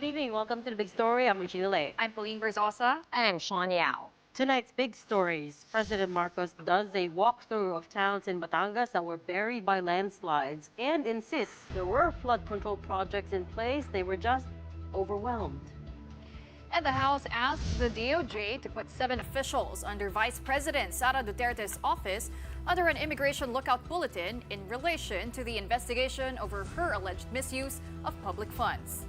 Good evening. Welcome to the big story. I'm Regina Lay. I'm Pauline Berzosa. I'm Sean Yao. Tonight's big stories. President Marcos does a walkthrough of towns in Batangas that were buried by landslides and insists there were flood control projects in place. They were just overwhelmed. And the House asked the DOJ to put 7 officials under Vice President Sara Duterte's office under an immigration lookout bulletin in relation to the investigation over her alleged misuse of public funds.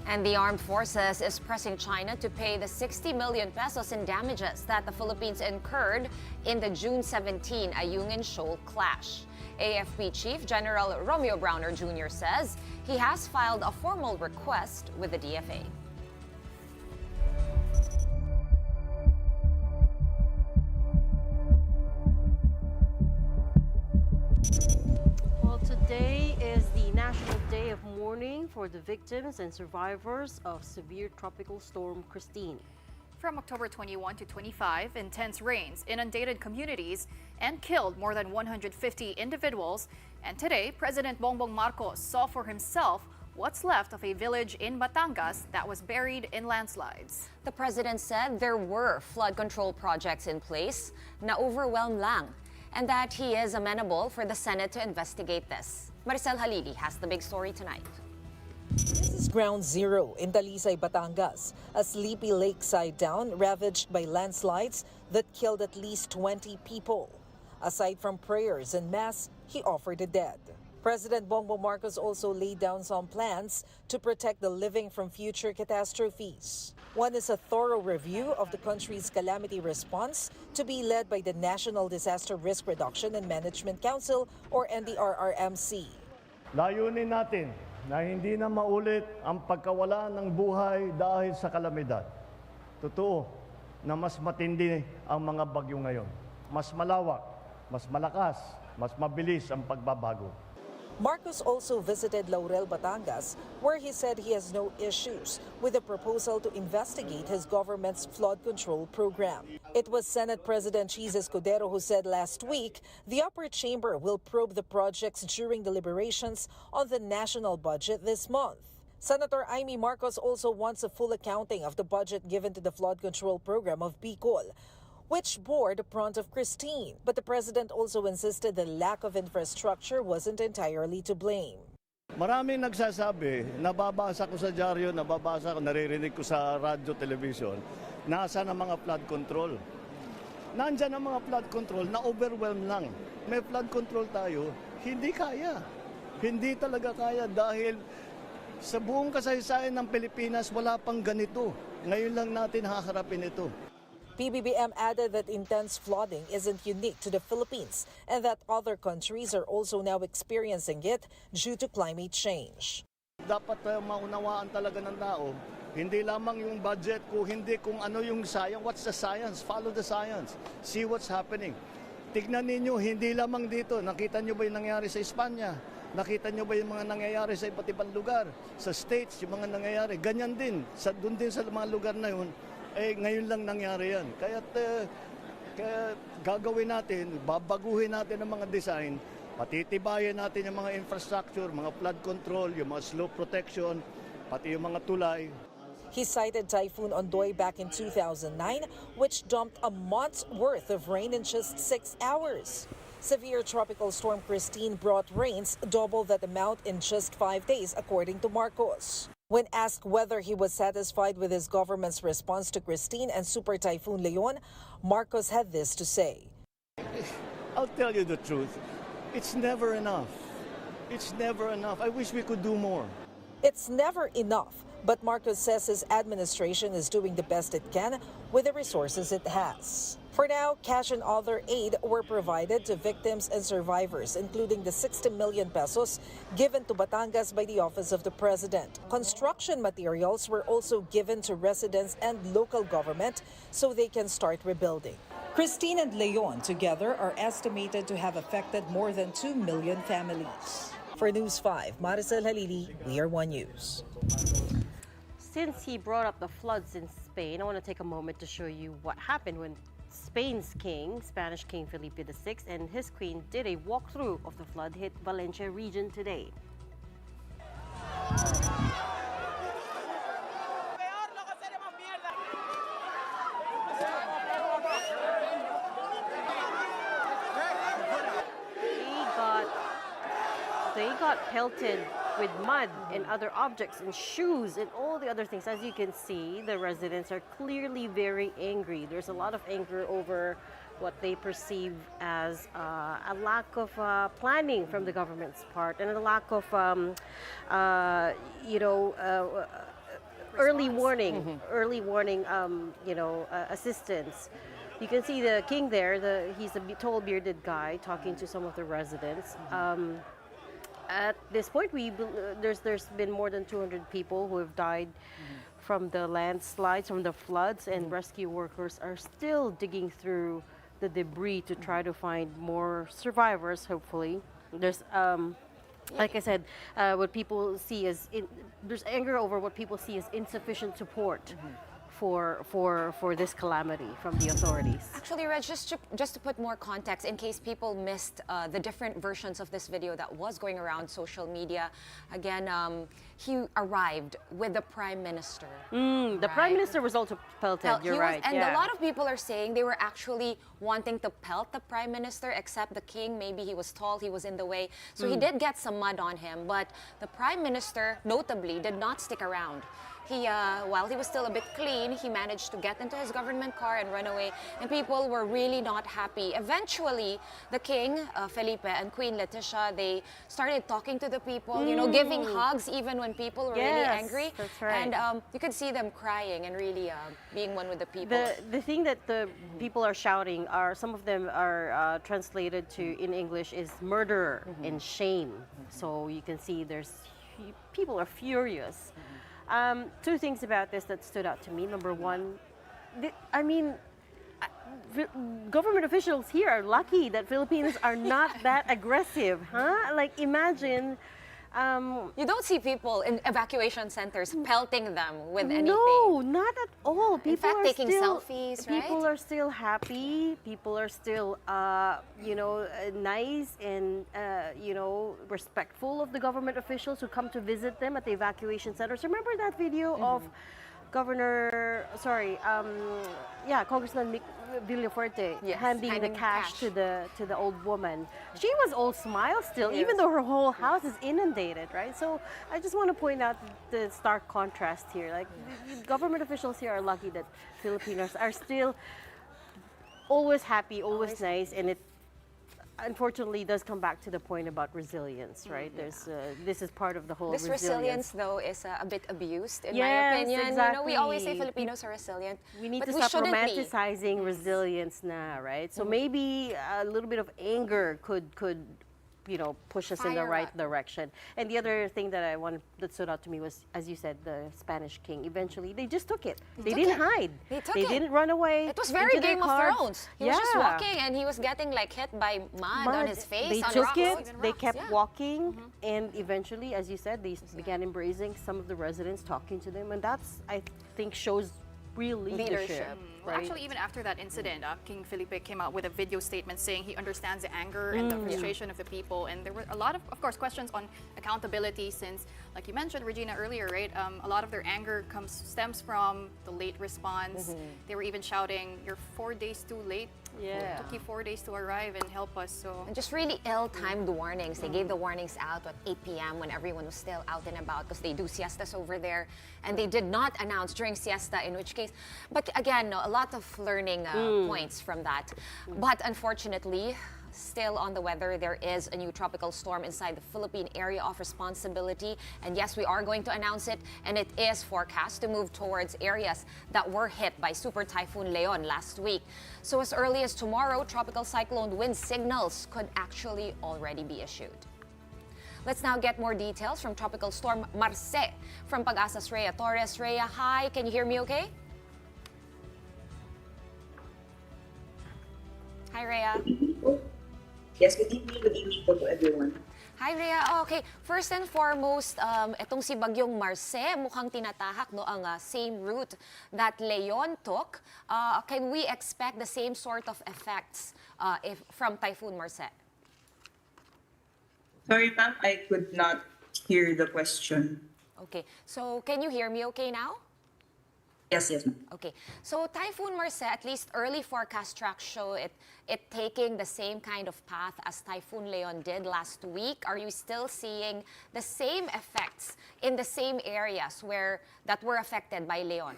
And the armed forces is pressing China to pay the 60 million pesos in damages that the Philippines incurred in the June 17 Ayungin Shoal clash. AFP Chief General Romeo Browner Jr. says he has filed a formal request with the DFA. Well, today is the National Day of Mourning for the victims and survivors of severe tropical storm Christine. From October 21 to 25, intense rains inundated communities and killed more than 150 individuals. And today, President Bongbong Marcos saw for himself what's left of a village in Batangas that was buried in landslides. The president said there were flood control projects in place na overwhelmed lang, and that he is amenable for the Senate to investigate this. Maricel Halili has the big story tonight. This is ground zero in Talisay, Batangas, a sleepy lakeside town ravaged by landslides that killed at least 20 people. Aside from prayers and mass, he offered the dead. President Bongbong Marcos also laid down some plans to protect the living from future catastrophes. One is a thorough review of the country's calamity response to be led by the National Disaster Risk Reduction and Management Council or NDRRMC. Layunin natin na hindi na maulit ang pagkawala ng buhay dahil sa kalamidad. Totoo na mas matindi ang mga bagyo ngayon. Mas malawak, mas malakas, mas mabilis ang pagbabago. Marcos also visited Laurel, Batangas, where he said he has no issues with the proposal to investigate his government's flood control program. It was Senate President Cheese Escudero who said last week the upper chamber will probe the projects during deliberations on the national budget this month. Senator Amy Marcos also wants a full accounting of the budget given to the flood control program of Bicol, which bore the brunt of Christine. But the president also insisted the lack of infrastructure wasn't entirely to blame. Maraming nagsasabi, nababasa ko sa dyaryo, nababasa ko, naririnig ko sa radyo, television, nasa na mga flood control. Nandyan ang mga flood control na overwhelm lang. May flood control tayo, hindi kaya. Hindi talaga kaya dahil sa buong kasaysayan ng Pilipinas, wala pang ganito. Ngayon lang natin haharapin ito. PBBM added that intense flooding isn't unique to the Philippines and that other countries are also now experiencing it due to climate change. Dapat maunawaan talaga ng tao, hindi lamang yung budget hindi kung ano yung science. What's the science? Follow the science. See what's happening. Tignan ninyo, hindi lamang dito. Nakita nyo ba yung nangyari sa Espanya? Nakita nyo ba yung mga nangyayari sa iba't ibang lugar? Sa States, yung mga nangyayari. Ganyan din. Doon din sa mga lugar na yun. Ngayon lang nangyari yan. Kaya gagawin natin, babaguhin natin ang mga design, patitibayan natin yung mga infrastructure, mga flood control, yung mga slope protection, pati yung mga tulay. He cited Typhoon Ondoy back in 2009, which dumped a month's worth of rain in just 6 hours. Severe tropical storm Christine brought rains double that amount in just 5 days, according to Marcos. When asked whether he was satisfied with his government's response to Christine and Super Typhoon Leon, Marcos had this to say. I'll tell you the truth. It's never enough. It's never enough. I wish we could do more. It's never enough, but Marcos says his administration is doing the best it can with the resources it has. For now, cash and other aid were provided to victims and survivors, including the 60 million pesos given to Batangas by the Office of the President. Construction materials were also given to residents and local government so they can start rebuilding. Christine and Leon together are estimated to have affected more than 2 million families. For News 5, Maricel Halili, We Are One News. Since he brought up the floods in Spain, I want to take a moment to show you what happened when Spain's king, Spanish King Felipe VI, and his queen did a walkthrough of the flood-hit Valencia region today. got pelted with mud and other objects and shoes and all the other things. As you can see, the residents are clearly very angry. There's a lot of anger over what they perceive as a lack of planning from the government's part and a lack of, early warning, assistance. You can see the king there. He's a tall, bearded guy talking to some of the residents. At this point, there's been more than 200 people who have died from the landslides, from the floods, and rescue workers are still digging through the debris to try to find more survivors. Hopefully, there's. Like I said, what people see as there's anger over what people see as insufficient support for this calamity from the authorities. Actually, Reg, just to put more context, in case people missed the different versions of this video that was going around social media, again, he arrived with the Prime Minister. The Prime Minister was also pelted, you're right. And a lot of people are saying they were actually wanting to pelt the Prime Minister, except the king. Maybe he was tall, he was in the way. So he did get some mud on him, but the Prime Minister, notably, did not stick around. While he was still a bit clean, he managed to get into his government car and run away, and people were really not happy. Eventually, the king, Felipe, and Queen Leticia, they started talking to the people, giving hugs even when people were really angry. That's right. And you could see them crying and really being one with the people. The thing that the people are shouting some of them are translated to in English is murder and shame. So you can see people are furious. Two things about this that stood out to me. Number one, government officials here are lucky that Filipinos are not that aggressive, huh? Like, imagine. You don't see people in evacuation centers pelting them with anything. No, not at all. People in fact, are taking still, selfies, right? People are still happy. People are still, nice and, respectful of the government officials who come to visit them at the evacuation centers. Remember that video of Congressman Villafuerte handing the cash to the old woman. She was all smiles still, even though her whole house is inundated, right? So I just want to point out the stark contrast here. Like, government officials here are lucky that Filipinos are still always happy, always nice, and it unfortunately does come back to the point about resilience, right? This is part of the whole resilience, though, is a bit abused, in my Yes, opinion. exactly. We always say Filipinos are resilient. We need but to we stop shouldn't romanticizing resilience now, right? So maybe a little bit of anger could push us in the Fire right up. direction. And the other thing that stood out to me was, as you said, the Spanish king. Eventually, they just took it. They didn't hide. They didn't run away. It was very into their Game of cars. Thrones. He was just walking and he was getting hit by mud on his face. They on took rocks. it. They kept walking, and eventually, as you said, they began embracing some of the residents, talking to them, and that's, I think, shows real leadership. Well, right? actually, even after that incident, King Felipe came out with a video statement saying he understands the anger and the frustration of the people. And there were a lot of course, questions on accountability since, like you mentioned, Regina, earlier, right? A lot of their anger stems from the late response. They were even shouting, "You're 4 days too late. Yeah. It took you 4 days to arrive and help us." So And just really ill-timed warnings. They gave the warnings out at 8 p.m. when everyone was still out and about because they do siestas over there. And they did not announce during siesta, in which case. But again, a lot of learning points from that. But unfortunately, still on the weather, there is a new tropical storm inside the Philippine area of responsibility. And yes, we are going to announce it. And it is forecast to move towards areas that were hit by Super Typhoon Leon last week. So as early as tomorrow, tropical cyclone wind signals could actually already be issued. Let's now get more details from Tropical Storm Marce from Pag-asa's Rhea Torres. Rhea, hi. Can you hear me okay? Hi, Rhea. Yes, good evening po to everyone. Hi, Rhea. Okay, first and foremost, itong si Bagyong Marce, mukhang tinatahak ang same route that Leon took. Can we expect the same sort of effects from Typhoon Marce? Sorry, ma'am, I could not hear the question. Okay, so can you hear me okay now? Yes, yes, ma'am. Okay, so Typhoon Marce, at least early forecast tracks show it taking the same kind of path as Typhoon Leon did last week. Are you still seeing the same effects in the same areas that were affected by Leon?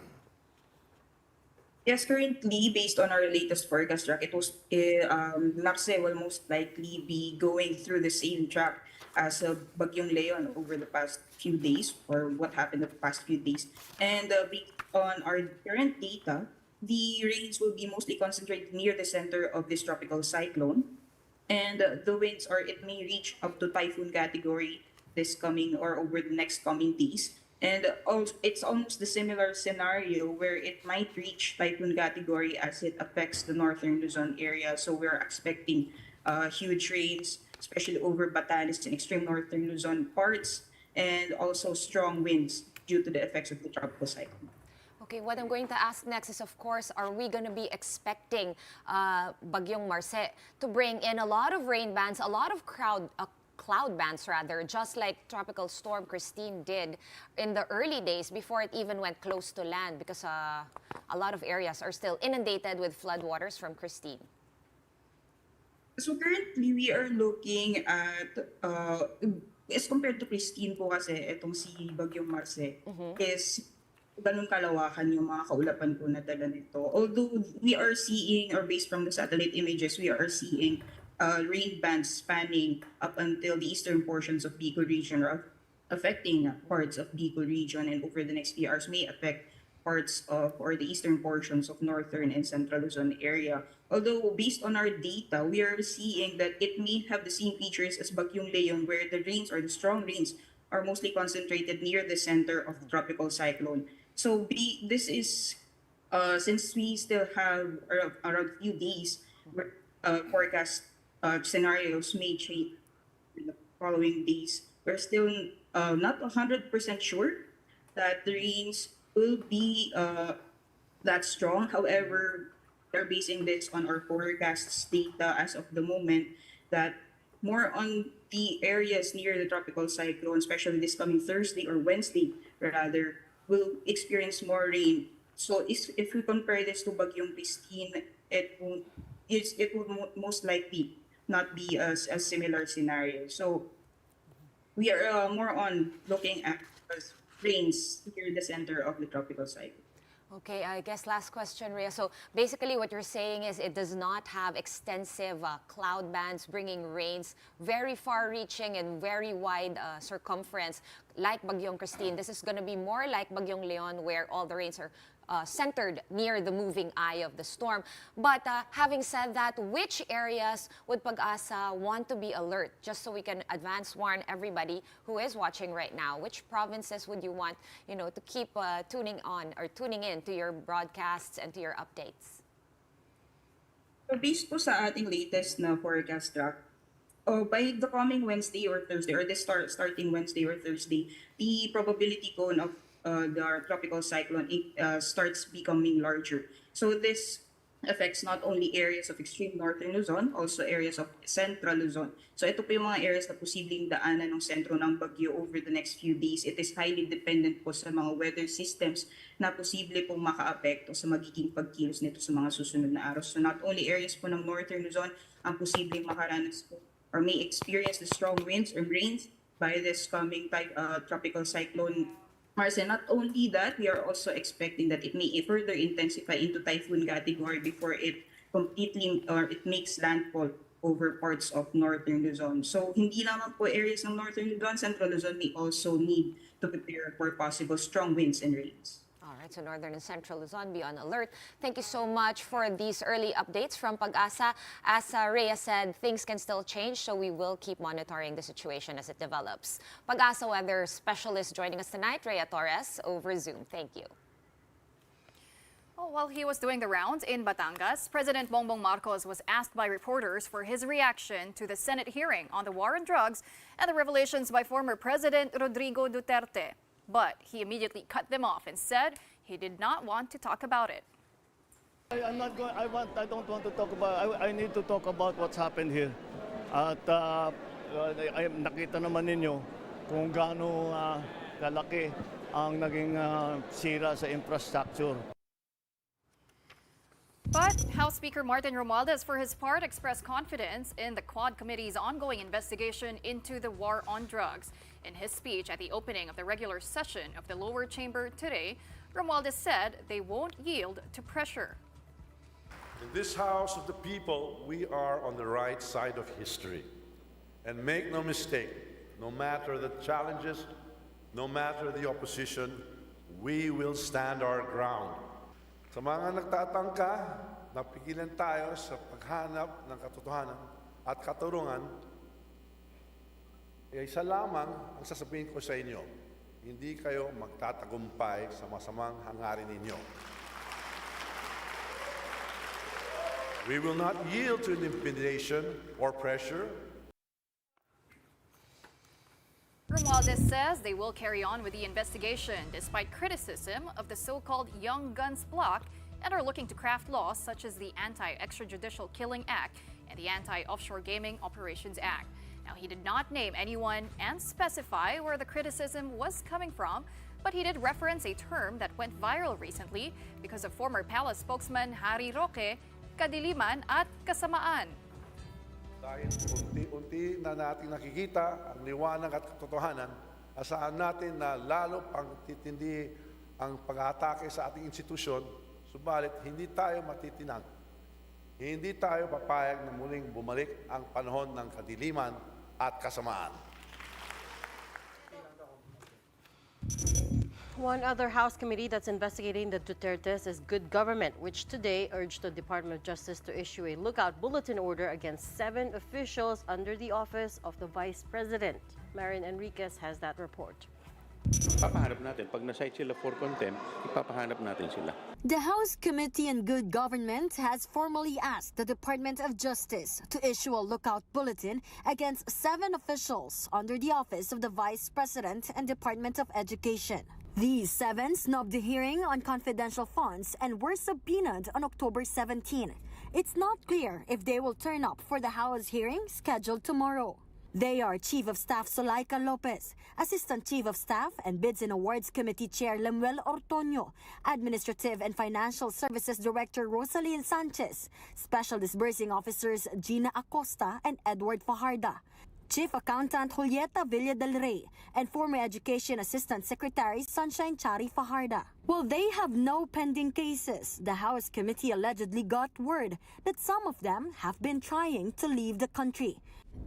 Yes, currently, based on our latest forecast track, Marce will most likely be going through the same track as Bagyong Leon over the past few days, or what happened the past few days. And based on our current data, the rains will be mostly concentrated near the center of this tropical cyclone. And the winds it may reach up to typhoon category this coming or over the next coming days. And also, it's almost the similar scenario where it might reach typhoon category as it affects the northern Luzon area. So we're expecting huge rains, especially over Batangas and extreme northern Luzon parts, and also strong winds due to the effects of the tropical cyclone. Okay, what I'm going to ask next is, of course, are we going to be expecting Bagyong Marce to bring in a lot of rain bands, a lot of cloud bands rather, just like Tropical Storm Christine did in the early days before it even went close to land, because a lot of areas are still inundated with floodwaters from Christine. So currently, we are looking at, as compared to Christine po kasi, itong si Bagyong Marce, is ganun kalawakan yung mga kaulapan po na dala nito. Although we are seeing, or based from the satellite images, we are seeing rain bands spanning up until the eastern portions of Bicol region, or affecting parts of Bicol region, and over the next few hours may affect parts of, or the eastern portions of northern and central Luzon area. Although based on our data, we are seeing that it may have the same features as Bagyong Leon, where the rains or the strong rains are mostly concentrated near the center of the tropical cyclone. So this is, since we still have around a few days, where forecast scenarios may change in the following days, we're still not 100% sure that the rains will be that strong. However, we're basing this on our forecasts data as of the moment, that more on the areas near the tropical cyclone, especially this coming Thursday or Wednesday rather, will experience more rain. So if we compare this to Bagyong Christine, it will most likely not be a similar scenario. So we are more on looking at rains near the center of the tropical cyclone. Okay, I guess last question, Rhea. So basically what you're saying is it does not have extensive cloud bands bringing rains very far-reaching and very wide circumference like Bagyong Christine. This is going to be more like Bagyong Leon, where all the rains are centered near the moving eye of the storm. But having said that, which areas would Pag-asa want to be alert, just so we can advance warn everybody who is watching right now? Which provinces would you want, to keep tuning on or tuning in to your broadcasts and to your updates? So based po sa ating latest na forecast track, by the coming Wednesday or Thursday, or starting Wednesday or Thursday, the probability cone of the tropical cyclone starts becoming larger. So this affects not only areas of extreme northern Luzon, also areas of central Luzon. So ito po yung mga areas na posibleng daanan ng sentro ng bagyo over the next few days. It is highly dependent po sa mga weather systems na posible pong maka-apekto sa magiging pagkilos nito sa mga susunod na araw. So not only areas po ng northern Luzon ang posibleng makaranas po or may experience the strong winds or rains by this coming tropical cyclone Marce. Not only that, we are also expecting that it may further intensify into typhoon category before it completely or it makes landfall over parts of northern Luzon. So hindi lamang po areas ng northern Luzon, central Luzon may also need to prepare for possible strong winds and rains. All right, so northern and central Luzon, be on alert. Thank you so much for these early updates from Pag-asa. As Rhea said, things can still change, so we will keep monitoring the situation as it develops. Pag-asa weather specialist joining us tonight, Rhea Torres, over Zoom. Thank you. Well, while he was doing the rounds in Batangas, President Bongbong Marcos was asked by reporters for his reaction to the Senate hearing on the war on drugs and the revelations by former President Rodrigo Duterte. But he immediately cut them off and said he did not want to talk about it. I'm not going. I don't want to talk about. I need to talk about what's happened here. At nakita naman ninyo kung gaano kalaki ang naging sira sa infrastructure. But House Speaker Martin Romualdez, for his part, expressed confidence in the Quad Committee's ongoing investigation into the war on drugs. In his speech at the opening of the regular session of the lower chamber today, Romualdez said they won't yield to pressure. In this House of the People, we are on the right side of history. And make no mistake, no matter the challenges, no matter the opposition, we will stand our ground. Sa mga nagtatangka, napigilan tayo sa paghanap ng katotohanan at katarungan, isa lamang ang sasabihin ko sa inyo, hindi kayo magtatagumpay sa masamang hangarin ninyo. We will not yield to intimidation or pressure. Romualdez says they will carry on with the investigation despite criticism of the so-called Young Guns Bloc and are looking to craft laws such as the Anti-Extrajudicial Killing Act and the Anti-Offshore Gaming Operations Act. Now, he did not name anyone and specify where the criticism was coming from, but he did reference a term that went viral recently because of former palace spokesman Harry Roque, kadiliman at kasamaan. Dahil unti-unti na natin nakikita ang liwanag at katotohanan, asahan natin na lalo pang titindi ang pag-atake sa ating institusyon, subalit hindi tayo matitinag. Hindi tayo papayag na muling bumalik ang panahon ng kadiliman at kasamaan. One other House committee that's investigating the Dutertes is Good Government, which today urged the Department of Justice to issue a lookout bulletin order against 7 officials under the office of the Vice President. Marin Enriquez has that report. Ipapahanap natin. Pag na-cite sila for contempt, ipapahanap natin sila. The House Committee on Good Government has formally asked the Department of Justice to issue a lookout bulletin against 7 officials under the office of the Vice President and Department of Education. These 7 snubbed the hearing on confidential funds and were subpoenaed on October 17. It's not clear if they will turn up for the House hearing scheduled tomorrow. They are Chief of Staff Zulaika Lopez, Assistant Chief of Staff and Bids and Awards Committee Chair Lemuel Ortoño, Administrative and Financial Services Director Rosalyn Sanchez, Special Disbursing Officers Gina Acosta and Edward Fajarda, Chief Accountant Julieta Villa del Rey, and former Education Assistant Secretary Sunshine Chari Fajarda. While they have no pending cases, the House Committee allegedly got word that some of them have been trying to leave the country.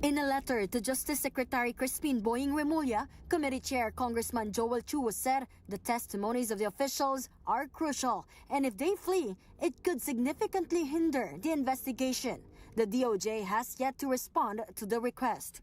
In a letter to Justice Secretary Crispin Boying Remulla, Committee Chair Congressman Joel Chu said the testimonies of the officials are crucial, and if they flee, it could significantly hinder the investigation. The DOJ has yet to respond to the request.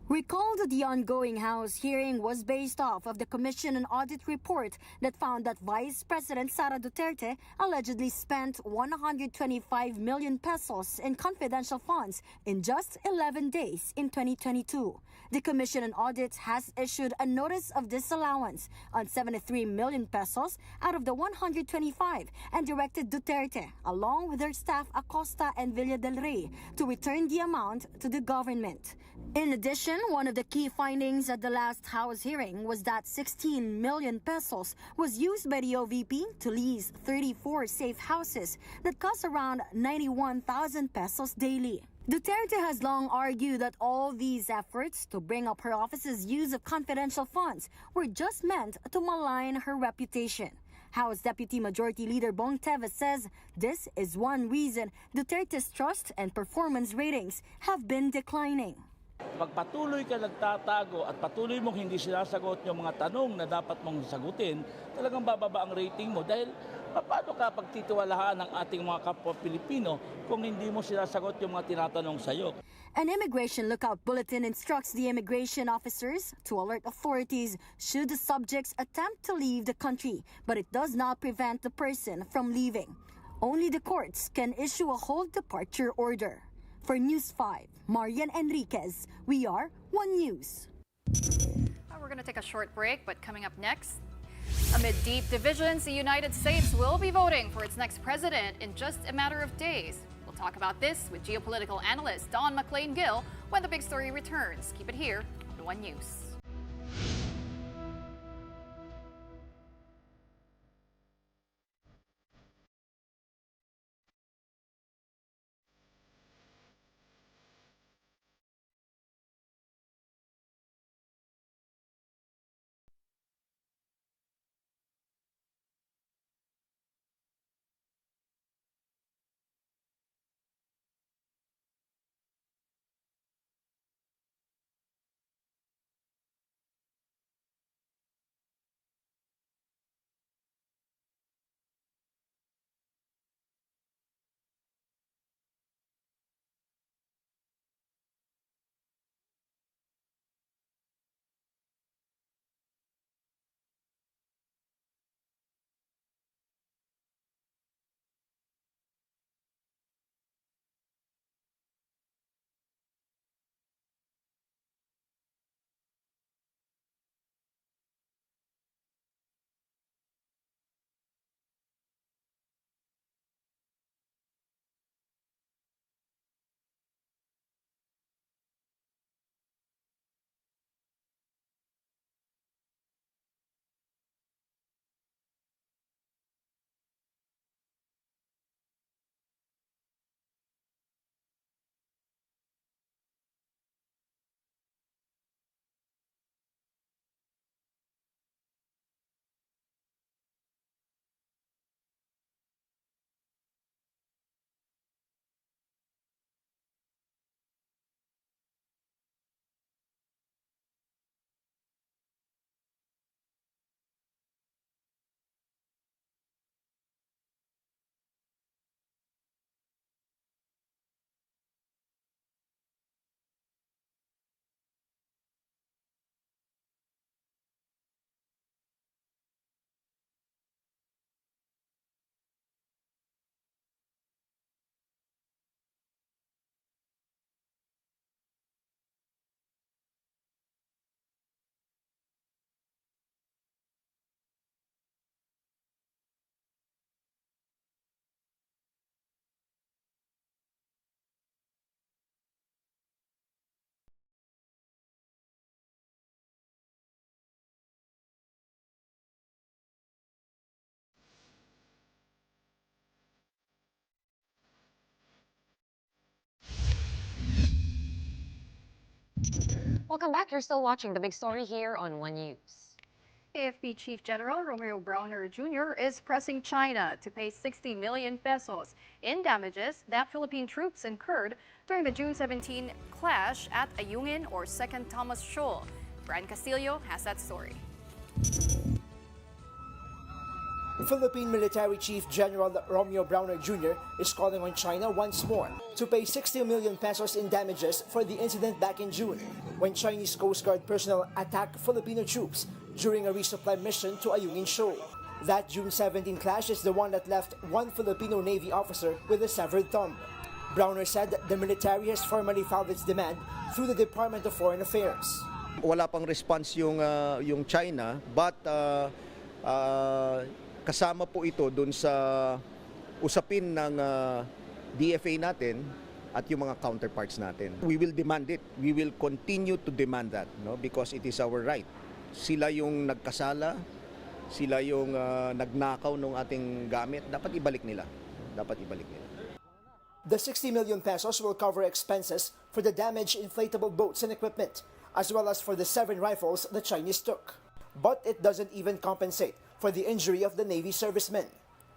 Recall that the ongoing House hearing was based off of the Commission on Audit report that found that Vice President Sara Duterte allegedly spent 125 million pesos in confidential funds in just 11 days in 2022. The Commission on Audit has issued a notice of disallowance on 73 million pesos out of the 125 and directed Duterte, along with their staff Acosta and Villa del Rey, to return the amount to the government. In addition, one of the key findings at the last House hearing was that 16 million pesos was used by the OVP to lease 34 safe houses that cost around 91,000 pesos daily. Duterte has long argued that all these efforts to bring up her office's use of confidential funds were just meant to malign her reputation. House Deputy Majority Leader Bong Teves says this is one reason Duterte's trust and performance ratings have been declining. Pag patuloy ka nagtatago at patuloy mong hindi sinasagot yung mga tanong na dapat mong sagutin, talagang bababa ang rating mo dahil paano ka pagtitiwalaan ng ating mga kapwa Pilipino kung hindi mo sinasagot yung mga tinatanong sa'yo? An immigration lookout bulletin instructs the immigration officers to alert authorities should the subjects attempt to leave the country, but it does not prevent the person from leaving. Only the courts can issue a hold departure order. For News 5, Marian Enriquez, we are One News. We're going to take a short break, but coming up next, amid deep divisions, the United States will be voting for its next president in just a matter of days. We'll talk about this with geopolitical analyst Don McLean-Gill when the big story returns. Keep it here on One News. Welcome back. You're still watching The Big Story here on One News. AFP Chief General Romeo Browner Jr. is pressing China to pay 60 million pesos in damages that Philippine troops incurred during the June 17 clash at Ayungin or 2nd Thomas Shoal. Brian Castillo has that story. Philippine Military Chief General Romeo Browner Jr. is calling on China once more to pay 60 million pesos in damages for the incident back in June, when Chinese Coast Guard personnel attacked Filipino troops during a resupply mission to Ayungin Shoal. That June 17 clash is the one that left one Filipino Navy officer with a severed thumb. Browner said that the military has formally filed its demand through the Department of Foreign Affairs. Wala pang response yung China, but kasama po ito dun sa usapin ng DFA natin at yung mga counterparts natin. We will demand it. We will continue to demand that, no? Because it is our right. Sila yung nagkasala, sila yung nagnakaw ng ating gamit. Dapat ibalik nila. Dapat ibalik nila. The 60 million pesos will cover expenses for the damaged inflatable boats and equipment, as well as for the 7 rifles the Chinese took. But it doesn't even compensate for the injury of the Navy servicemen.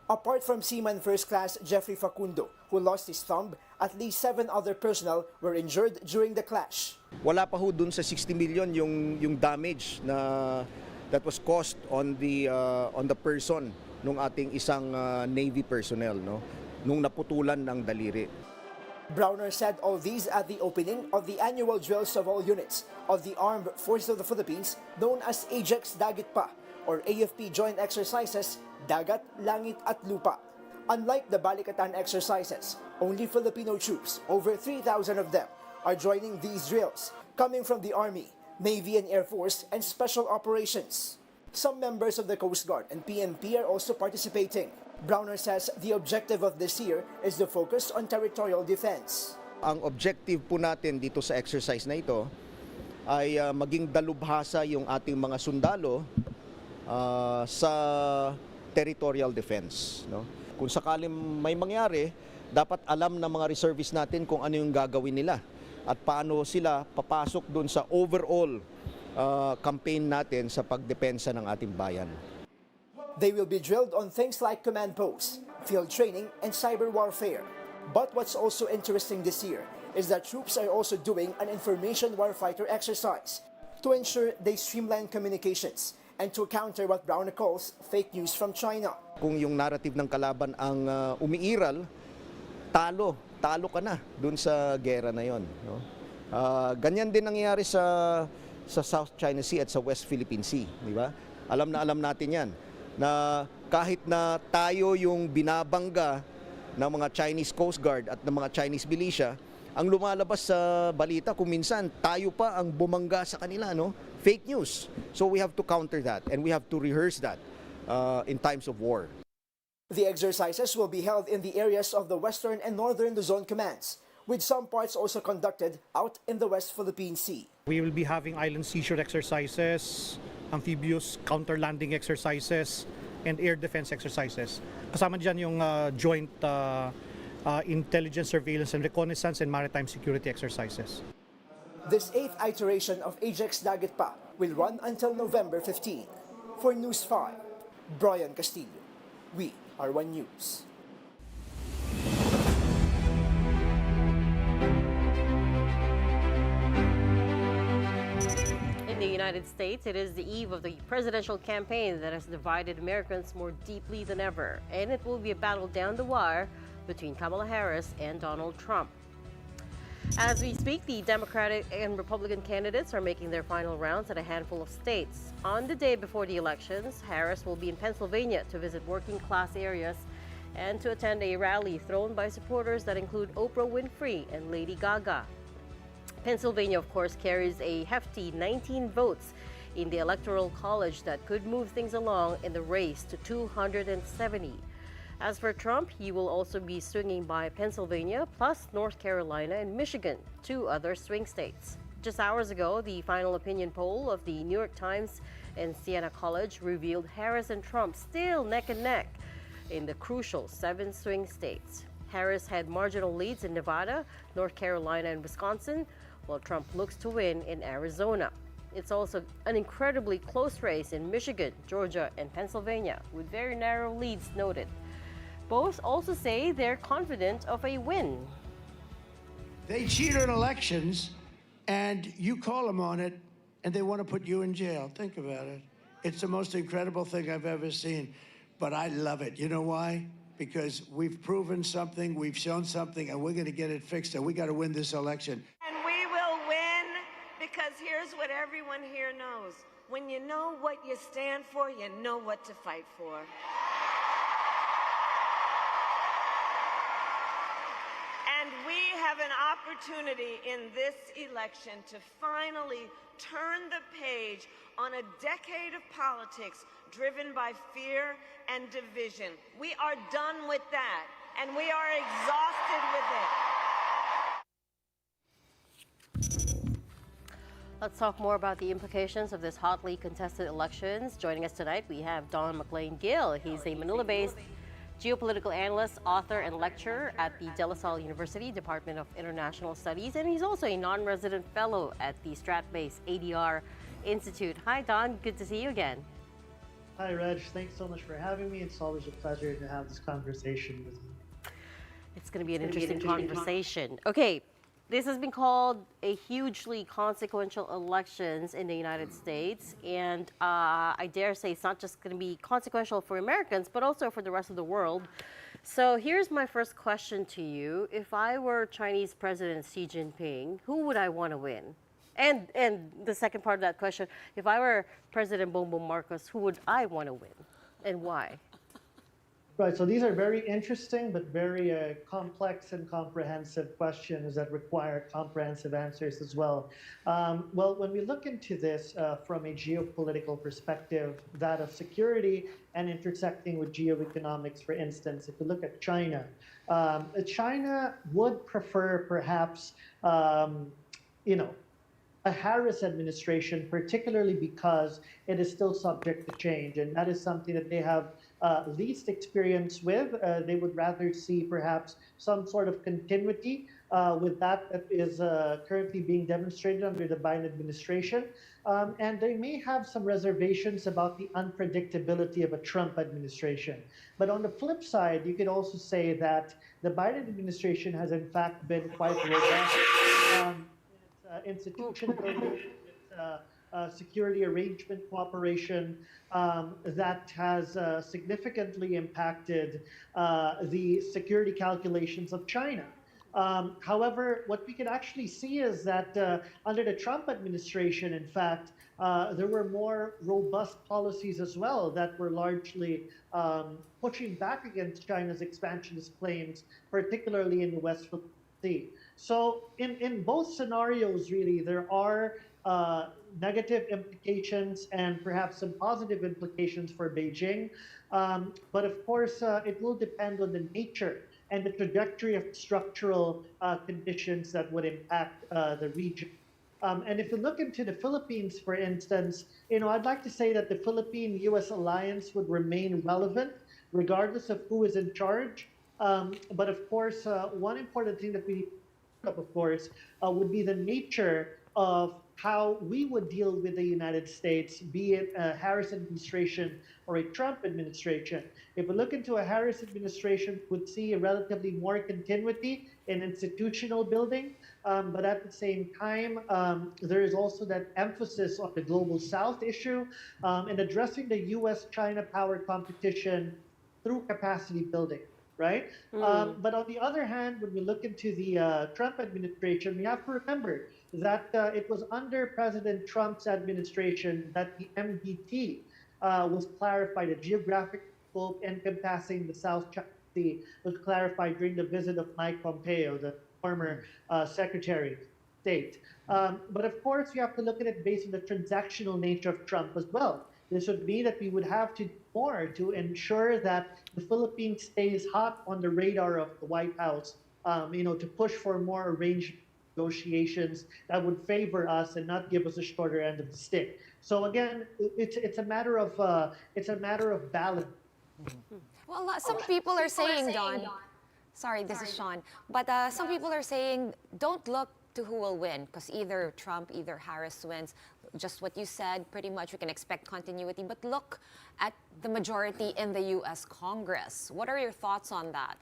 Apart from Seaman First Class Jeffrey Facundo, who lost his thumb, at least 7 other personnel were injured during the clash. Wala pa ho dun sa 60 million yung damage na that was caused on the person ng ating isang Navy personnel, no, nung naputulan ng daliri. Browner said all these at the opening of the annual drills of all units of the Armed Forces of the Philippines, known as Ajax Dagat Pa, or AFP Joint Exercises, Dagat, Langit at Lupa. Unlike the Balikatan exercises, only Filipino troops, over 3,000 of them, are joining these drills, coming from the Army, Navy and Air Force, and Special Operations. Some members of the Coast Guard and PNP are also participating. Browner says the objective of this year is the focus on territorial defense. Ang objective po natin dito sa exercise na ito ay maging dalubhasa yung ating mga sundalo sa territorial defense, no? Kung sakaling may mangyari, dapat alam ng mga reservists natin kung ano yung gagawin nila at paano sila papasok doon sa overall campaign natin sa pagdepensa ng ating bayan. They will be drilled on things like command posts, field training, and cyber warfare. But what's also interesting this year is that troops are also doing an information warfighter exercise to ensure they streamline communications and to counter what Browner calls fake news from China. Kung yung narrative ng kalaban ang umiiral, talo ka na dun sa gera na yon, no? Ganyan din nangyayari sa South China Sea at sa West Philippine Sea, di ba? Alam natin yan, na kahit na tayo yung binabangga ng mga Chinese Coast Guard at ng mga Chinese militia, ang lumalabas sa balita kung minsan tayo pa ang bumangga sa kanila, no? Fake news. So we have to counter that and we have to rehearse that in times of war. The exercises will be held in the areas of the Western and Northern Luzon commands, with some parts also conducted out in the West Philippine Sea. We will be having island seizure exercises, amphibious counter-landing exercises, and air defense exercises. Kasama dyan yung joint intelligence, surveillance, and reconnaissance and maritime security exercises. This 8th iteration of Ajax Dagat Pa will run until November 15. For News 5, Brian Castillo. We are One News. In the United States, it is the eve of the presidential campaign that has divided Americans more deeply than ever, and it will be a battle down the wire between Kamala Harris and Donald Trump. As we speak, the Democratic and Republican candidates are making their final rounds at a handful of states. On the day before the elections, Harris will be in Pennsylvania to visit working-class areas and to attend a rally thrown by supporters that include Oprah Winfrey and Lady Gaga. Pennsylvania, of course, carries a hefty 19 votes in the Electoral College that could move things along in the race to 270. As for Trump, he will also be swinging by Pennsylvania, plus North Carolina and Michigan, 2 other swing states. Just hours ago, the final opinion poll of the New York Times and Siena College revealed Harris and Trump still neck and neck in the crucial 7 swing states. Harris had marginal leads in Nevada, North Carolina, and Wisconsin, while Trump looks to win in Arizona. It's also an incredibly close race in Michigan, Georgia, and Pennsylvania, with very narrow leads noted. Both also say they're confident of a win. They cheat on elections, and you call them on it, and they want to put you in jail. Think about it. It's the most incredible thing I've ever seen, but I love it. You know why? Because we've proven something, we've shown something, and we're going to get it fixed, and we got to win this election. And we will win, because here's what everyone here knows. When you know what you stand for, you know what to fight for. And we have an opportunity in this election to finally turn the page on a decade of politics driven by fear and division. We are done with that, and we are exhausted with it. Let's talk more about the implications of this hotly contested elections. Joining us tonight, we have Don McLean-Gill. He's a Manila-based geopolitical analyst, author, and lecturer at the De La Salle University Department of International Studies, and he's also a non-resident fellow at the Strat-based ADR Institute. Hi, Don. Good to see you again. Hi, Reg. Thanks so much for having me. It's always a pleasure to have this conversation with you. It's going to be an interesting conversation. Okay, this has been called a hugely consequential elections in the United States, and I dare say it's not just going to be consequential for Americans, but also for the rest of the world. So here's my first question to you. If I were Chinese President Xi Jinping, who would I want to win? And the second part of that question, if I were President Bongbong Marcos, who would I want to win, and why? Right, so these are very interesting but very complex and comprehensive questions that require comprehensive answers as well. Well, when we look into this from a geopolitical perspective, that of security and intersecting with geoeconomics, for instance, if you look at China, China would prefer perhaps, a Harris administration, particularly because it is still subject to change, and that is something that they have least experience with. They would rather see perhaps some sort of continuity with that is currently being demonstrated under the Biden administration. And they may have some reservations about the unpredictability of a Trump administration. But on the flip side, you could also say that the Biden administration has in fact been quite robust. Institution building, security arrangement cooperation that has significantly impacted the security calculations of China. However, what we can actually see is that under the Trump administration, in fact, there were more robust policies as well that were largely pushing back against China's expansionist claims, particularly in the West Philippine Sea. So in both scenarios, really, there are negative implications and perhaps some positive implications for Beijing. But of course, it will depend on the nature and the trajectory of structural conditions that would impact the region. And if you look into the Philippines, for instance, I'd like to say that the Philippine-U.S. alliance would remain relevant regardless of who is in charge. But of course, one important thing that we of course, would be the nature of how we would deal with the United States, be it a Harris administration or a Trump administration. If we look into a Harris administration, we would see a relatively more continuity in institutional building, but at the same time, there is also that emphasis on the global South issue and addressing the U.S.-China power competition through capacity building. Right? But on the other hand, when we look into the Trump administration, we have to remember that it was under President Trump's administration that the MDT was clarified, the geographic scope encompassing the South China Sea was clarified during the visit of Mike Pompeo, the former Secretary of State. But of course, you have to look at it based on the transactional nature of Trump as well. This would mean that we would have to do more to ensure that the Philippines stays hot on the radar of the White House, to push for more arranged negotiations that would favor us and not give us a shorter end of the stick. So again, it's a matter of balance. Well, some people are saying, Don. Sorry, this is Sean. But some people are saying, don't look to who will win? Because either Trump, either Harris wins. Just what you said, pretty much we can expect continuity. But look at the majority in the U.S. Congress. What are your thoughts on that?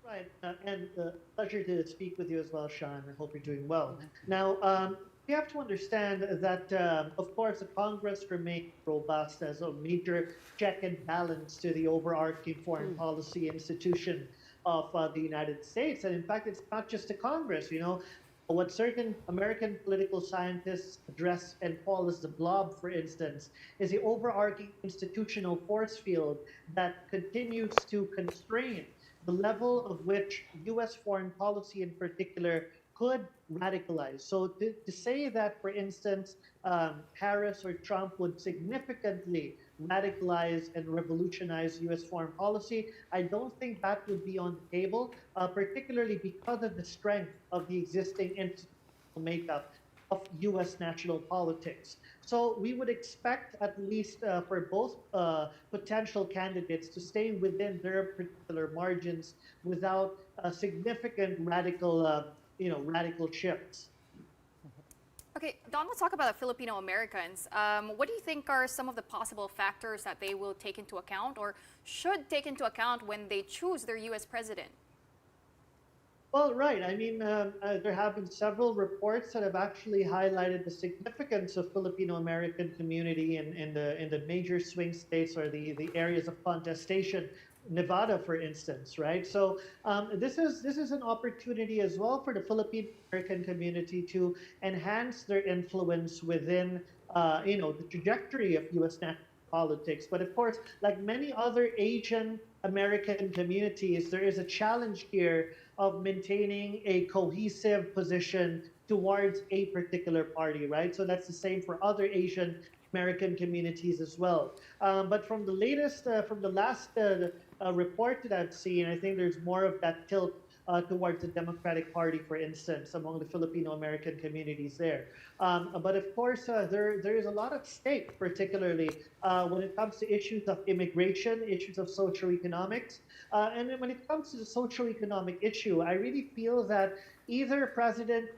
Right, and pleasure to speak with you as well, Sean. I hope you're doing well. Now, we have to understand that, of course, the Congress remains robust as a major check and balance to the overarching foreign policy institution of the United States. And in fact, it's not just the Congress, what certain American political scientists address and call as the blob, for instance, is the overarching institutional force field that continues to constrain the level of which U.S. foreign policy in particular could radicalize. So to say that, for instance, Harris or Trump would significantly radicalize and revolutionize U.S. foreign policy, I don't think that would be on the table, particularly because of the strength of the existing institutional makeup of U.S. national politics. So we would expect, at least for both potential candidates, to stay within their particular margins without significant radical shifts. Okay, Don, let's talk about the Filipino Americans. What do you think are some of the possible factors that they will take into account or should take into account when they choose their U.S. president? Well, right. I mean, there have been several reports that have actually highlighted the significance of Filipino American community in the major swing states or the areas of contestation. Nevada, for instance, right? So this is an opportunity as well for the Filipino American community to enhance their influence within, the trajectory of U.S. national politics. But of course, like many other Asian American communities, there is a challenge here of maintaining a cohesive position towards a particular party, right? So that's the same for other Asian American communities as well. But from the last report that I've seen, I think there's more of that tilt towards the Democratic Party, for instance, among the Filipino American communities there. But of course, there is a lot at stake, particularly when it comes to issues of immigration, issues of socioeconomics. And then when it comes to the socioeconomic issue, I really feel that either president,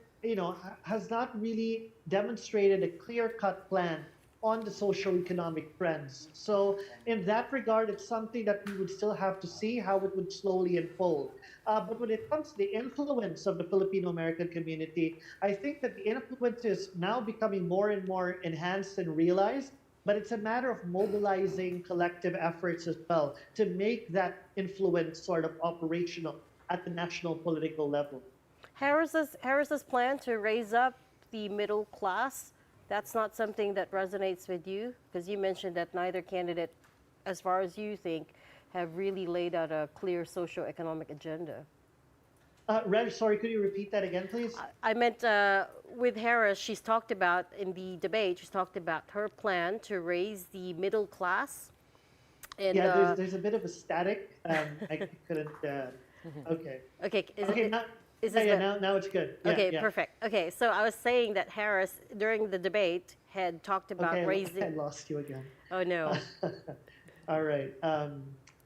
has not really demonstrated a clear-cut plan on the socioeconomic trends. So in that regard, it's something that we would still have to see how it would slowly unfold. But when it comes to the influence of the Filipino American community, I think that the influence is now becoming more and more enhanced and realized, but it's a matter of mobilizing collective efforts as well to make that influence sort of operational at the national political level. Harris's plan to raise up the middle class, that's not something that resonates with you, because you mentioned that neither candidate, as far as you think, have really laid out a clear socioeconomic agenda. Reg, sorry, could you repeat that again, please? I meant with Harris, she's talked about in the debate, she's talked about her plan to raise the middle class. And, yeah, there's a bit of a static. I couldn't. Okay. Okay. Now it's good. Yeah, okay, yeah. Perfect. Okay, so I was saying that Harris, during the debate, had talked about raising. I lost you again. Oh no. All right.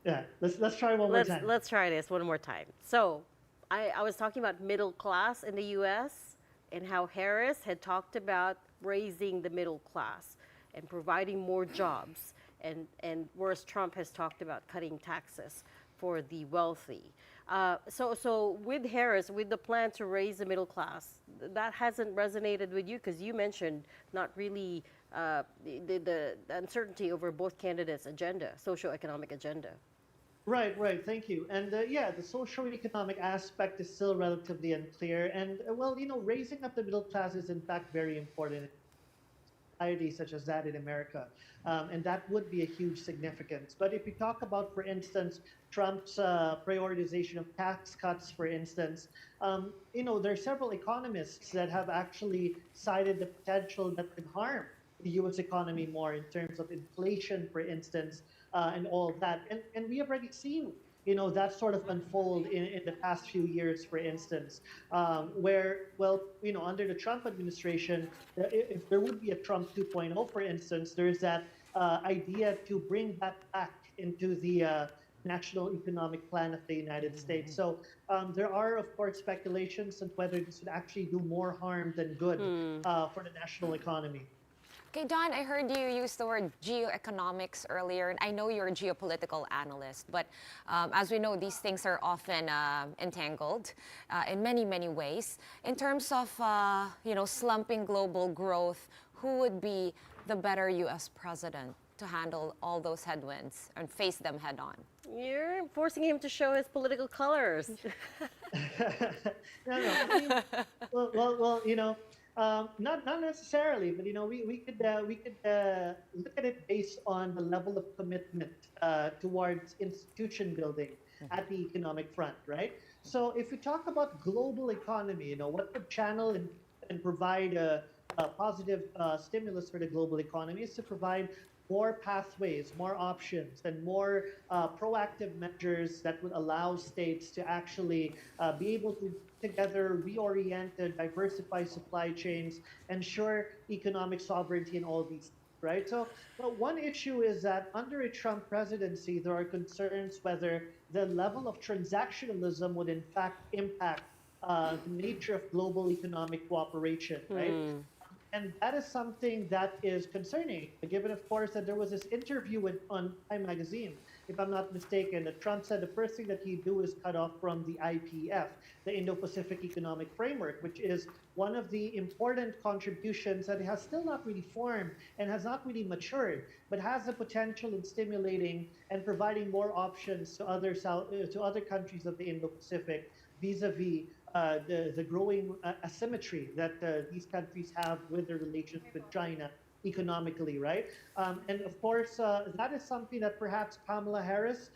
Yeah. Let's try one more time. Let's try this one more time. So, I was talking about middle class in the U.S. and how Harris had talked about raising the middle class and providing more jobs, and whereas Trump has talked about cutting taxes for the wealthy. So with Harris, with the plan to raise the middle class, that hasn't resonated with you because you mentioned not really the uncertainty over both candidates' agenda, socioeconomic agenda. Right. Thank you. And the socioeconomic aspect is still relatively unclear. And raising up the middle class is in fact very important in societies such as that in America. And that would be a huge significance. But if we talk about, for instance, Trump's prioritization of tax cuts, for instance, there are several economists that have actually cited the potential that could harm the U.S. economy more in terms of inflation, for instance, and all of that. And we have already seen, that sort of unfold in the past few years, for instance, where, under the Trump administration, if there would be a Trump 2.0, for instance, there's that idea to bring that back into the national economic plan of the United States. So there are, of course, speculations on whether this would actually do more harm than good for the national economy. Okay, Don, I heard you use the word geoeconomics earlier, and I know you're a geopolitical analyst, but as we know, these things are often entangled in many, many ways. In terms of, slumping global growth, who would be the better U.S. president to handle all those headwinds and face them head on? You're forcing him to show his political colors. No, I mean, not necessarily, but we could look at it based on the level of commitment towards institution building at the economic front, right? So if we talk about global economy, what could channel and provide a positive stimulus for the global economy is to provide more pathways, more options, and more proactive measures that would allow states to actually be able to together reorient and diversify supply chains, ensure economic sovereignty in all these, right? So, but one issue is that under a Trump presidency, there are concerns whether the level of transactionalism would in fact impact the nature of global economic cooperation, right? And that is something that is concerning, given, of course, that there was this interview on Time magazine, if I'm not mistaken, that Trump said the first thing that he'd do is cut off from the IPF, the Indo-Pacific Economic Framework, which is one of the important contributions that has still not really formed and has not really matured, but has the potential in stimulating and providing more options to other countries of the Indo-Pacific vis-a-vis the growing asymmetry that these countries have with their relations with China economically, right? And of course, that is something that perhaps Kamala Harris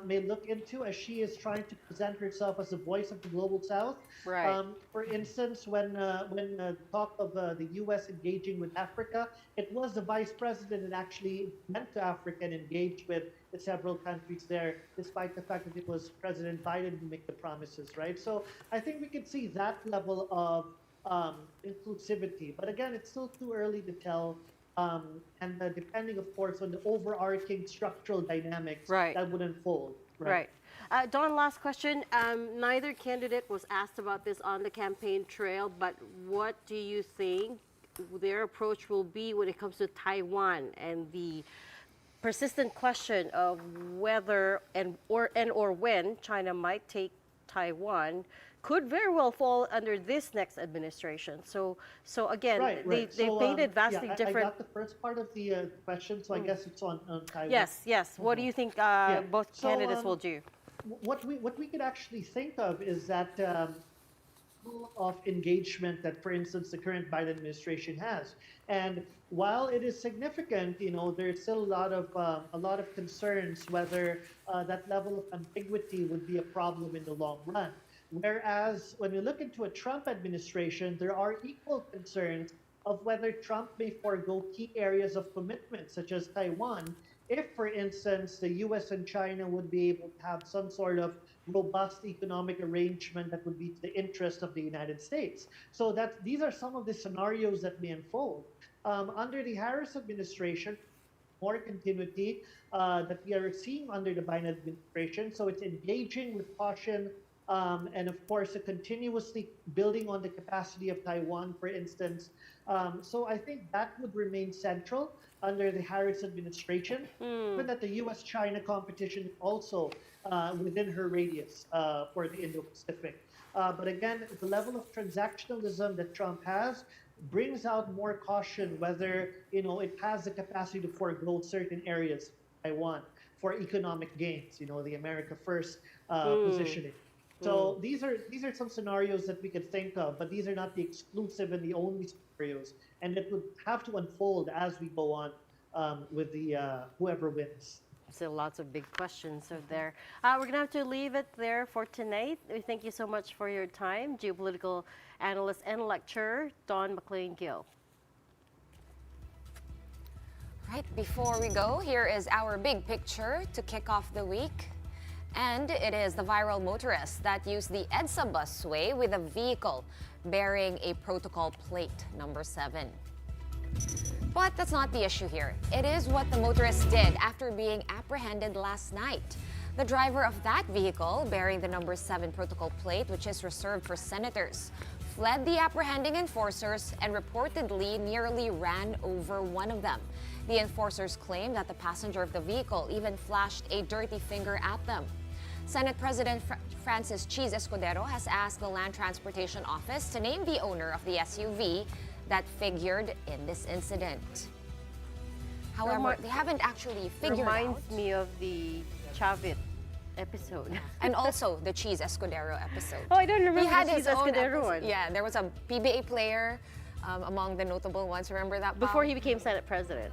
may look into as she is trying to present herself as the voice of the global South. Right. For instance, when talk of the U.S. engaging with Africa, it was the vice president that actually went to Africa and engaged with the several countries there, despite the fact that it was President Biden who made the promises, right? So I think we can see that level of inclusivity. But again, it's still too early to tell. And depending, of course, on the overarching structural dynamics that would unfold. Right. Don, last question. Neither candidate was asked about this on the campaign trail, but what do you think their approach will be when it comes to Taiwan and the persistent question of whether or when China might take Taiwan could very well fall under this next administration. So again, they painted vastly different. I got the first part of the question, so I guess it's on Taiwan. Yes. What do you think both candidates will do? What we could actually think of is that of engagement that, for instance, the current Biden administration has. And while it is significant, there's still a lot of concerns whether that level of ambiguity would be a problem in the long run. Whereas when we look into a Trump administration, there are equal concerns of whether Trump may forego key areas of commitment, such as Taiwan, if, for instance, the U.S. and China would be able to have some sort of robust economic arrangement that would be to the interest of the United States. So these are some of the scenarios that may unfold. Under the Harris administration, more continuity that we are seeing under the Biden administration. So it's engaging with caution, and of course, continuously building on the capacity of Taiwan, for instance. So I think that would remain central under the Harris administration, but that the U.S.-China competition is also within her radius for the Indo-Pacific. But again, the level of transactionalism that Trump has brings out more caution whether it has the capacity to forego certain areas of Taiwan for economic gains, the America First positioning. So these are some scenarios that we could think of, but these are not the exclusive and the only scenarios, and it would have to unfold as we go on with the whoever wins. Still lots of big questions out there. We're going to have to leave it there for tonight. We thank you so much for your time, geopolitical analyst and lecturer, Don McLean-Gill. Right, before we go, here is our big picture to kick off the week. And it is the viral motorist that used the EDSA busway with a vehicle bearing a protocol plate number 7. But that's not the issue here. It is what the motorist did after being apprehended last night. The driver of that vehicle, bearing the number 7 protocol plate, which is reserved for senators, fled the apprehending enforcers and reportedly nearly ran over one of them. The enforcers claim that the passenger of the vehicle even flashed a dirty finger at them. Senate President Francis Cheese Escudero has asked the Land Transportation Office to name the owner of the SUV that figured in this incident. However, they haven't actually figured out. Reminds me of the Chavit episode. And also the Cheese Escudero episode. Oh, I don't remember He had the his Cheese own Escudero episode. one. Yeah, there was a PBA player among the notable ones. Remember that, Pao? Before he became Senate President.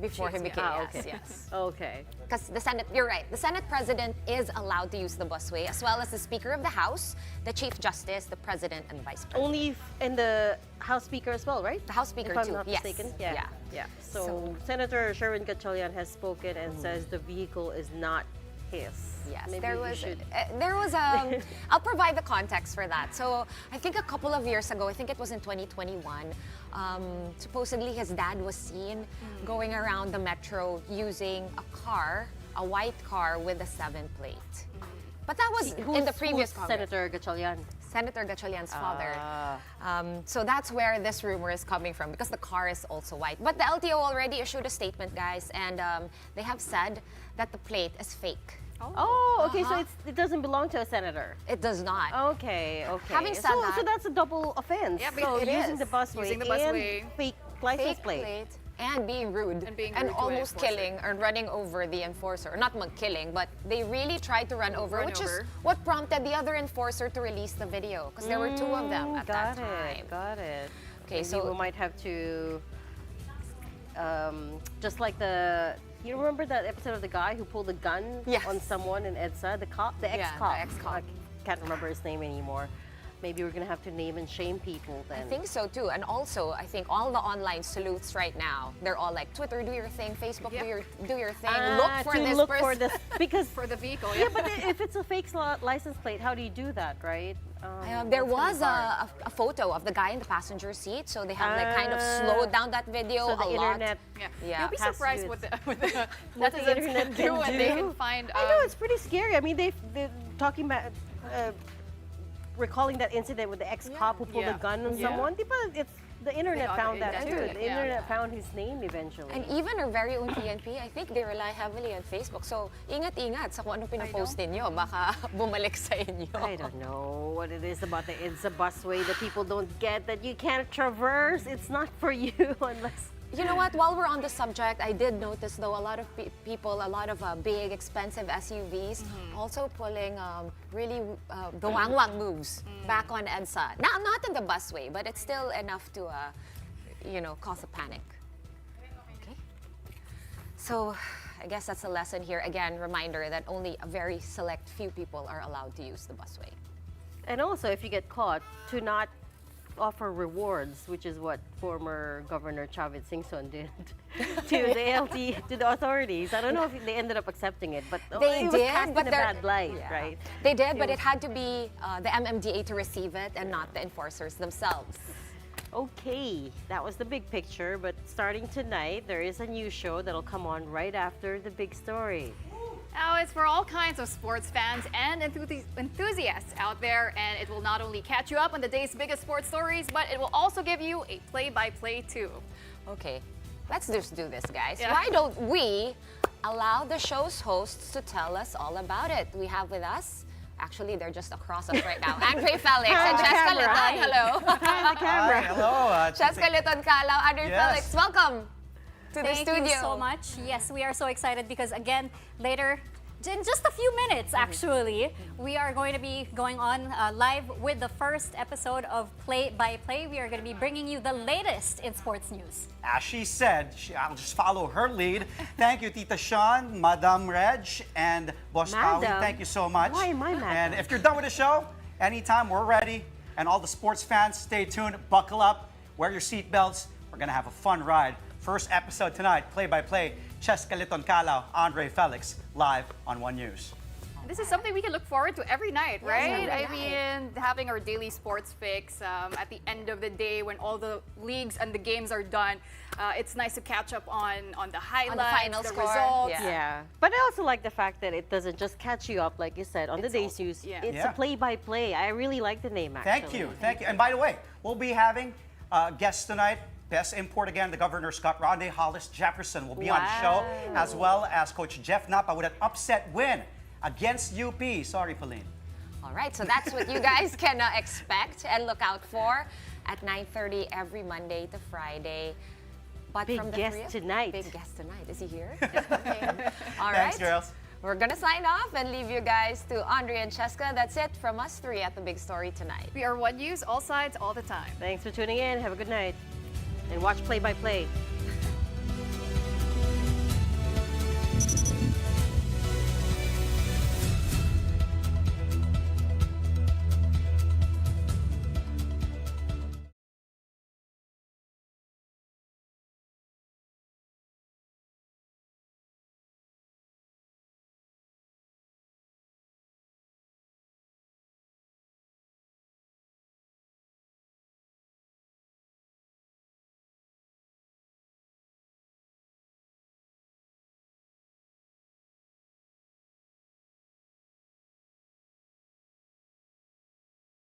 Before he became, okay. yes. Okay. Because the Senate, you're right, the Senate President is allowed to use the busway, as well as the Speaker of the House, the Chief Justice, the President, and the Vice President. Only in the House Speaker as well, right? The House Speaker if I'm too, not yes. mistaken. Yeah. So Senator Sherwin Gatchalian has spoken and says the vehicle is not his. Yes, Maybe there you was should- I'll provide the context for that. So I think a couple of years ago, I think it was in 2021, supposedly his dad was seen going around the metro using a white car with a 7 plate. But that was in the previous who's Congress. Senator Gatchalian. Senator Gatchalian's father. So that's where this rumor is coming from, because the car is also white. But the LTO already issued a statement, guys, and they have said that the plate is fake. Oh, okay. So it doesn't belong to a senator. It does not. Okay. Having said that, so that's a double offense. Yeah, so it using is. the busway Using the busway. and fake license fake plate. and being rude And being rude to an almost enforcer. killing or running over the enforcer. Or not killing, but they really tried to run over, which is over. what prompted the other enforcer to release the video, because there were 2 of them at that time. Got it. Okay, Maybe so we might have to, just like you remember that episode of the guy who pulled a gun Yes. on someone in EDSA, the cop, the Yeah, ex-cop. the ex-cop. I can't remember his name anymore. Maybe we're gonna have to name and shame people then. I think so too. And also, I think all the online sleuths right now, they're all like, Twitter, do your thing, Facebook, do your thing, look for this look person. for this because For the vehicle, yeah, but if it's a fake license plate, how do you do that, right? There that's gonna was be hard. a photo of the guy in the passenger seat, so they have like kind of slowed down that video so the a lot. internet. Yeah. You'll be has to surprised do what its- the what the internet netizens can do when they do. can find. I know it's pretty scary. I mean, they're talking about recalling that incident with the ex-cop who pulled a gun on someone. It's the internet got found the that too. internet, The yeah. internet found his name eventually. And even our very own PNP, I think they rely heavily on Facebook. So, ingat-ingat sa kung anong pinapost ninyo. Baka bumalik sa inyo. I don't know what it is about the IDSA busway that people don't get, that you can't traverse. It's not for you unless... You know what? While we're on the subject, I did notice though a lot of people, a lot of big, expensive SUVs also pulling really gawangwang moves back on EDSA. Not in the busway, but it's still enough to, cause a panic. Okay. So, I guess that's a lesson here. Again, reminder that only a very select few people are allowed to use the busway. And also, if you get caught, to not offer rewards, which is what former Governor Chavit Singson did to the authorities. I don't know if they ended up accepting it, but They it was did, cast but in a they're- bad light, yeah. right? They did, but it had to be the MMDA to receive it and not the enforcers themselves. Okay, that was the big picture, but starting tonight, there is a new show that'll come on right after the big story. Now, it's for all kinds of sports fans and enthusiasts out there, and it will not only catch you up on the day's biggest sports stories, but it will also give you a play-by-play too. Okay, let's just do this, guys. Yeah. Why don't we allow the show's hosts to tell us all about it? We have with us, actually, they're just across us right now, Andre Felix and the Cheska camera. Liton. Hello. Hi, the camera. Hi, hello. Cheska Liton Calao, Andre Yes. Felix, welcome to the Thank studio. you so much. Yes, we are so excited because again, later, in just a few minutes actually, we are going to be going on live with the first episode of Play by Play. We are going to be bringing you the latest in sports news. As she said, I'll just follow her lead. Thank you, Tita Sean, Madam Reg, and Boss Pawi. Madam? Thank you so much. Why am I Madam? And if you're done with the show, anytime we're ready. And all the sports fans, stay tuned, buckle up, wear your seatbelts. We're gonna have a fun ride. First episode tonight, play by play. Cheska Liton Calao, Andre Felix, live on One News. This is something we can look forward to every night, right? every I mean, having our daily sports fix at the end of the day when all the leagues and the games are done. It's nice to catch up on the highlights, final the score. results. Yeah. But I also like the fact that it doesn't just catch you up, like you said, on the day's news. yeah. It's Yeah. a play-by-play. I really like the name, actually. Thank you, thank you. And by the way, we'll be having guests tonight. Best import again, the Governor Scott Ronde Hollis Jefferson will be on the show, as well as Coach Jeff Napa with an upset win against UP. Sorry, Pauline. All right, so that's what you guys can expect and look out for at 9:30 every Monday to Friday. But Big from the guest three of- tonight. Big guest tonight. Is he here? Okay. All right. Thanks, girls. We're gonna sign off and leave you guys to Andre and Cheska. That's it from us three at the Big Story tonight. We are One News, all sides, all the time. Thanks for tuning in. Have a good night. And watch play-by-play.